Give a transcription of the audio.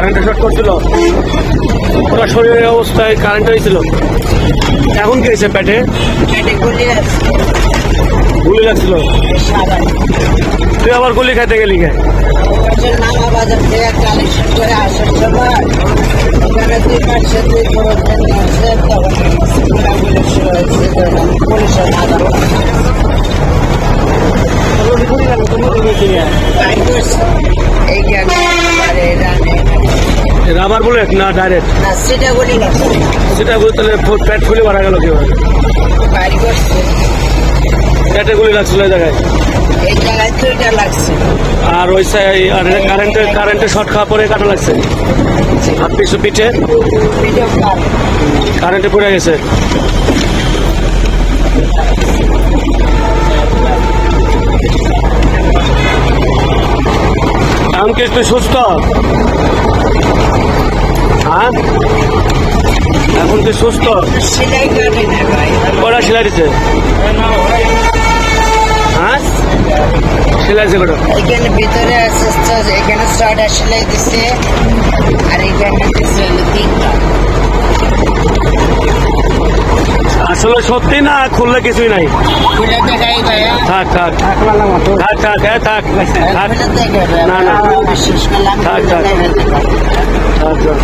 কারেন্টে শর্ট করছিল, ওরা শরীরের অবস্থায় কারেন্ট হয়েছিল। এখন কি হয়েছে পেটে? গুলি লাগছিল। তুই আবার গুলি খাইতে গেলি কে? রাবার বুলেট না ডাইরেক্ট? সেটা বলি না, সেটা বলে তাহলে পেট ফুলে মারা গেল কিভাবে? বাড়ি করছে পেটে গুলি লাগছিল এই জায়গায়, এই জায়গায় তো এটা লাগছে। আর ওই কারেন্টে শর্ট খাওয়া পরে কাটা লাগছে হাত পিছু পিঠে, কারেন্টে পড়ে গেছে। এখন কি তুই সুস্থ? হ্যাঁ, এখন তুই সুস্থ? সেটাই কাটে না ভাই। কটা সেলাই দিচ্ছে? হ্যাঁ, সেলাই দিচ্ছে কটা? এখানে ভিতরে আছে, এখানে 6টা সেলাই দিছে, আর এখানে দিছে হলো 3টা। আসলে সত্যি না, খুললে কিছুই নাই। খুলে দেখাই ভাইয়া। থাক থাক থাক থাক, হ্যাঁ থাক থাক, খুলে দেখে না, না। বিশ্বাস করলাম। থাক, থাক। থাক থাক।